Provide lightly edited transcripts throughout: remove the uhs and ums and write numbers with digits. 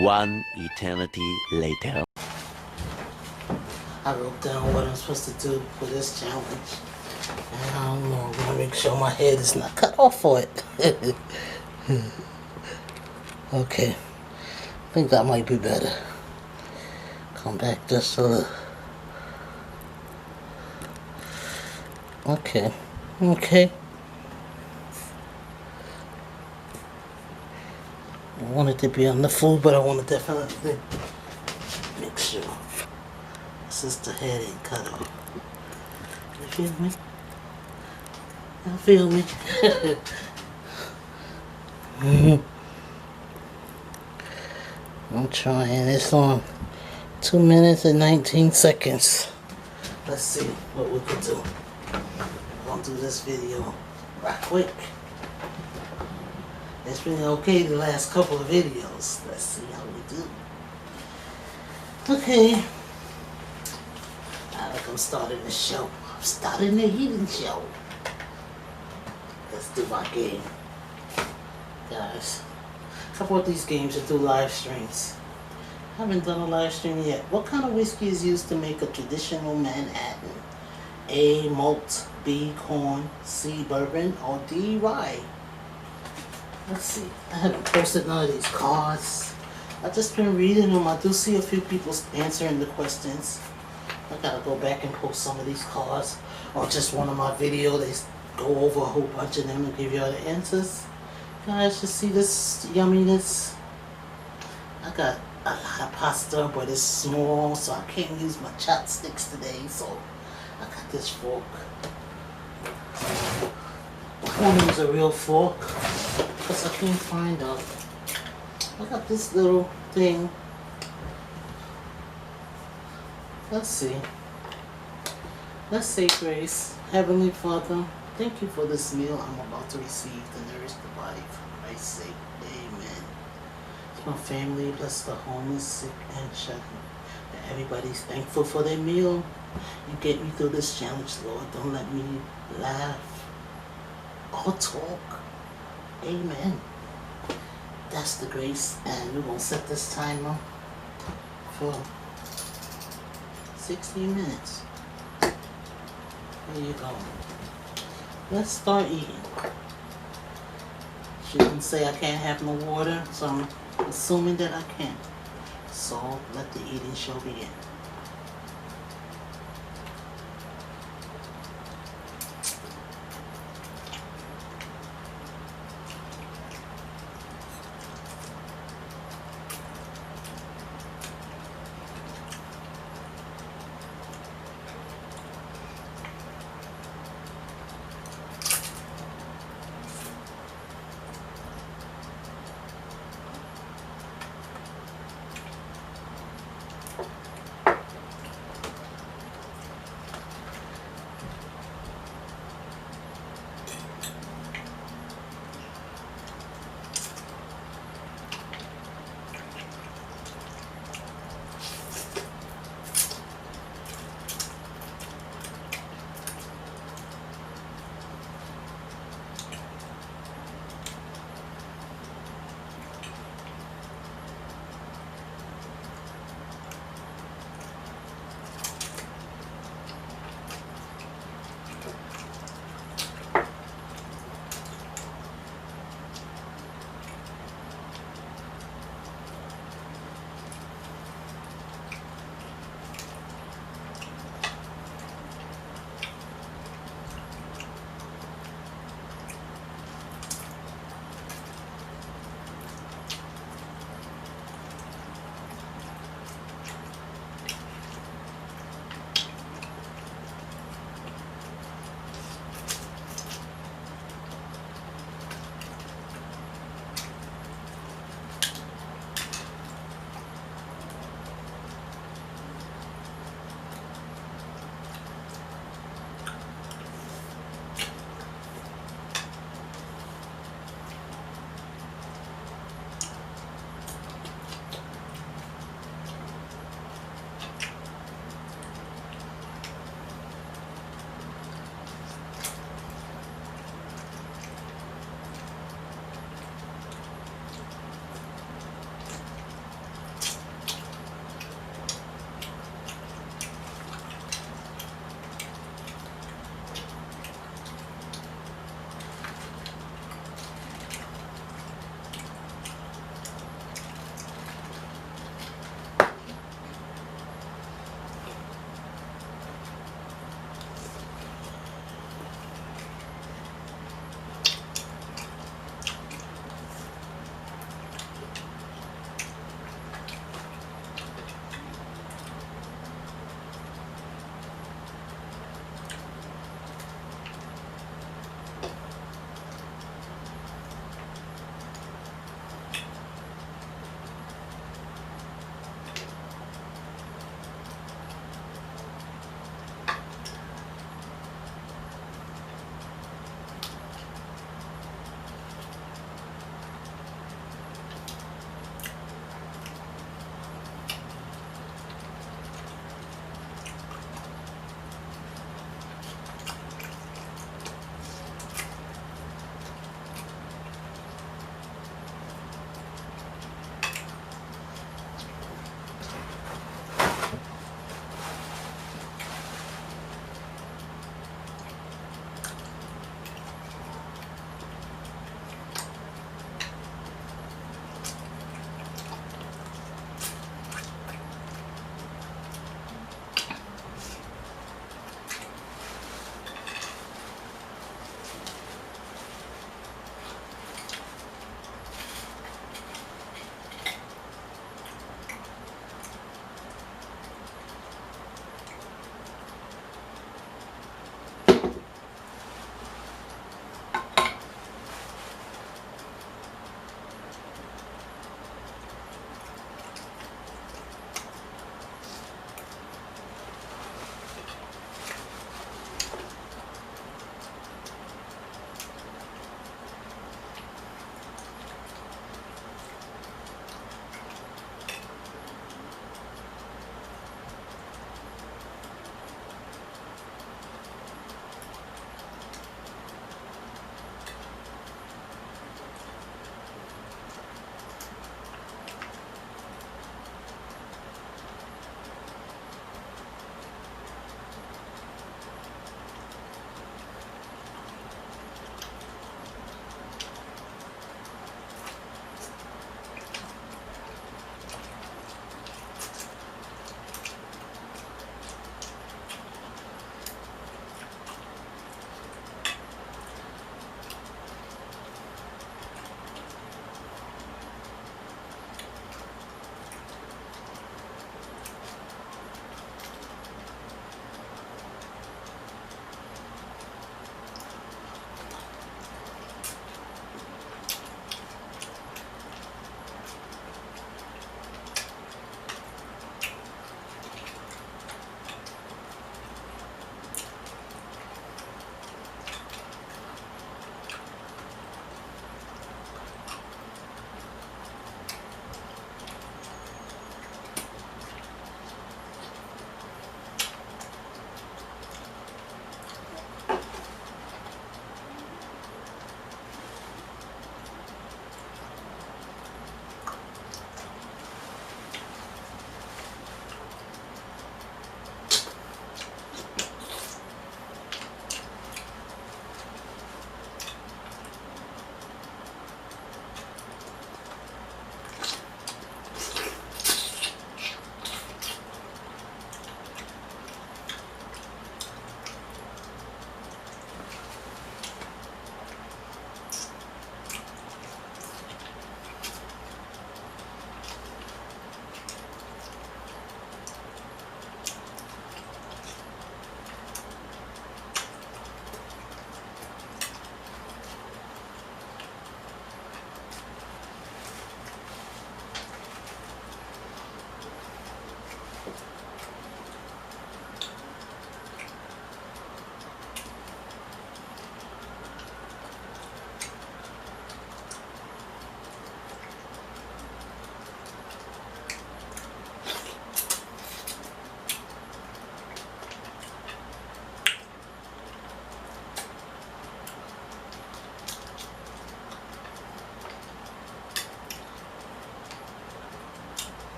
One eternity later. I wrote down what I'm supposed to do for this challenge. And I don't know, I'm gonna make sure my head is not cut off for it. Okay, I think that might be better. Come back just a little. Okay, okay. I want it to be on the food, but I want to definitely make sure this is the head ain't cut off. You feel me? You feel me? I'm trying. It's on 2 minutes and 19 seconds. Let's see what we can do. I'm gonna do this video right quick. It's been okay the last couple of videos. Let's see how we do. Okay. Like I'm starting the show. I'm starting the eating show. Let's do my game. Guys, I bought these games to do live streams. I haven't done a live stream yet. What kind of whiskey is used to make a traditional Manhattan? A, malt, B, corn, C, bourbon, or D, rye? Let's see. I haven't posted none of these cards. I've just been reading them. I do see a few people answering the questions. I gotta go back and post some of these cards. Or just one of my videos, they go over a whole bunch of them and give you all the answers. Guys, you see this yumminess? I got a lot of pasta, but it's small, so I can't use my chopsticks today, so I got this fork. I want to use a real fork, because I can't find a... I got this little thing. Let's see. Let's say grace. Heavenly Father, thank you for this meal I'm about to receive to nourish the body for Christ's sake. Amen. My family, bless the homeless, sick, and shut in. That everybody's thankful for their meal. You get me through this challenge, Lord. Don't let me laugh or talk. Amen. That's the grace. And we're going to set this timer for 16 minutes. There you go. Let's start eating. She didn't say I can't have no water, so I'm assuming that I can. So let the eating show begin.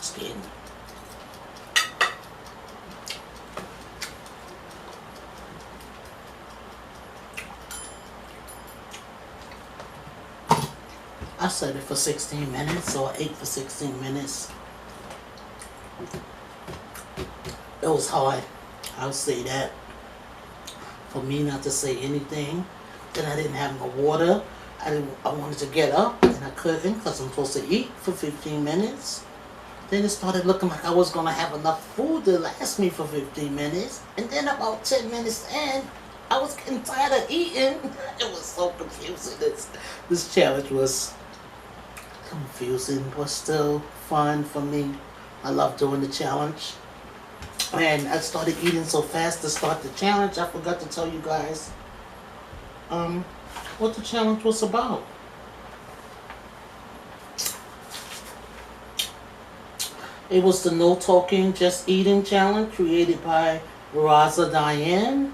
skin. I set it for 16 minutes, so I ate for 16 minutes. It was hard, I'll say that, for me not to say anything. Then I didn't have no water. I wanted to get up and I couldn't because I'm supposed to eat for 15 minutes. Then it started looking like I was going to have enough food to last me for 15 minutes. And then about 10 minutes in, I was getting tired of eating. It was so confusing. This challenge was confusing, but still fun for me. I love doing the challenge. And I started eating so fast to start the challenge, I forgot to tell you guys what the challenge was about. It was the No Talking, Just Eating challenge created by Raizadianne.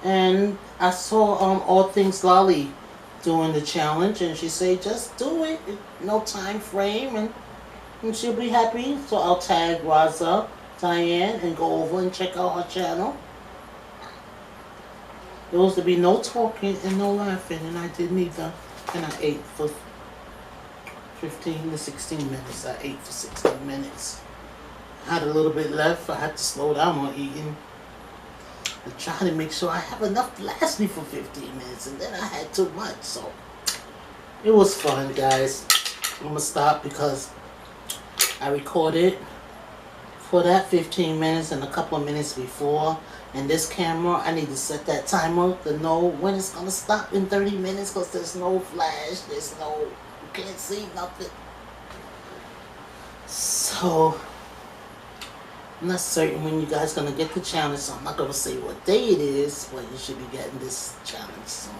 And I saw All Things Lolly doing the challenge, and she said just do it, no time frame, and she'll be happy. So I'll tag Raizadianne and go over and check out her channel. There was to be no talking and no laughing, and I did neither. And I ate for 15 to 16 minutes. I ate for 16 minutes. I had a little bit left. I had to slow down on eating and try to make sure I have enough to last me for 15 minutes, and then I had too much. So it was fun, guys. I'm gonna stop because I recorded for that 15 minutes and a couple of minutes before. And this camera, I need to set that timer to know when it's gonna stop in 30 minutes because there's no flash, you can't see nothing. So I'm not certain when you guys gonna get the challenge, so I'm not gonna say what day it is, but you should be getting this challenge soon.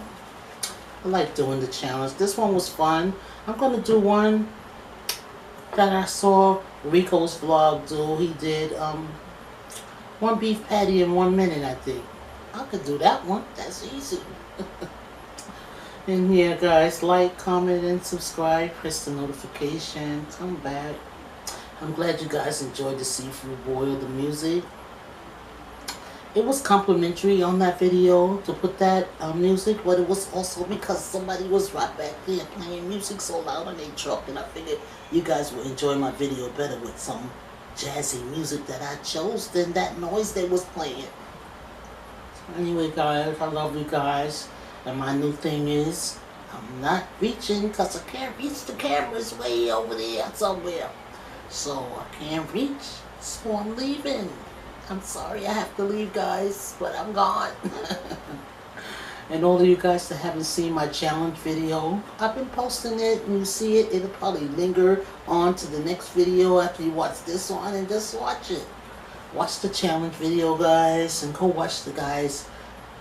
I like doing the challenge. This one was fun. I'm gonna do one that I saw Rico's vlog do. He did one beef patty in 1 minute, I think. I could do that one. That's easy. And yeah, guys, like, comment, and subscribe. Press the notification. Come back. I'm glad you guys enjoyed the seafood boil, the music. It was complimentary on that video to put that music, but it was also because somebody was right back there playing music so loud on their truck, and I figured you guys will enjoy my video better with some jazzy music that I chose than that noise they was playing. Anyway, guys, I love you guys, and my new thing is I'm not reaching because I can't reach the cameras way over there somewhere. So I can't reach, so I'm leaving. I'm sorry I have to leave, guys, but I'm gone. And all of you guys that haven't seen my challenge video, I've been posting it, and you see it, it'll probably linger on to the next video after you watch this one, and just watch it. Watch the challenge video, guys, and go watch the guys,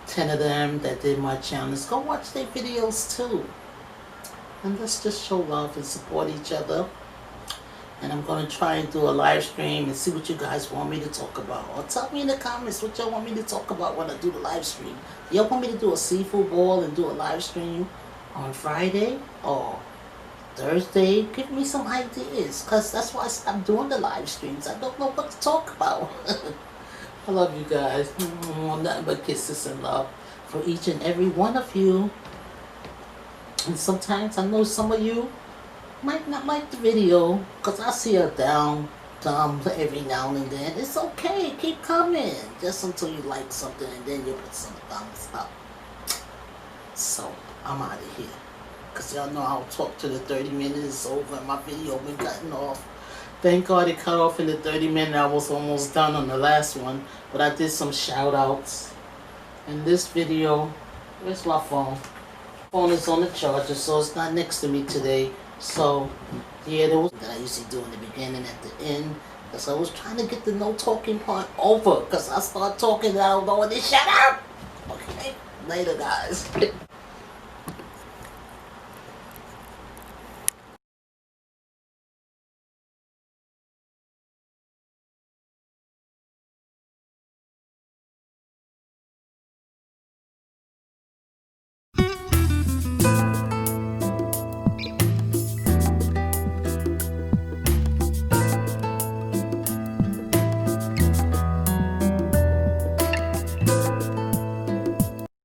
10 of them that did my challenge. Go watch their videos too. And let's just show love and support each other. And I'm going to try and do a live stream and see what you guys want me to talk about. Or tell me in the comments what y'all want me to talk about when I do the live stream. Y'all want me to do a seafood boil and do a live stream on Friday or Thursday? Give me some ideas, because that's why I stopped doing the live streams. I don't know what to talk about. I love you guys. Nothing but kisses and love for each and every one of you. And sometimes I know some of you might not like the video because I see a thumb every now and then. It's okay, keep coming just until you like something, and then you put some thumbs up. So I'm out of here because y'all know I'll talk to the 30 minutes over and my video been cutting off. Thank God it cut off in the 30 minutes. I was almost done on the last one, but I did some shout outs. And this video, where's my phone? Phone is on the charger, so it's not next to me today. So, yeah, there was that I usually do in the beginning at the end, because I was trying to get the no talking part over, because I start talking and I don't know when to shut up. Okay, later, guys.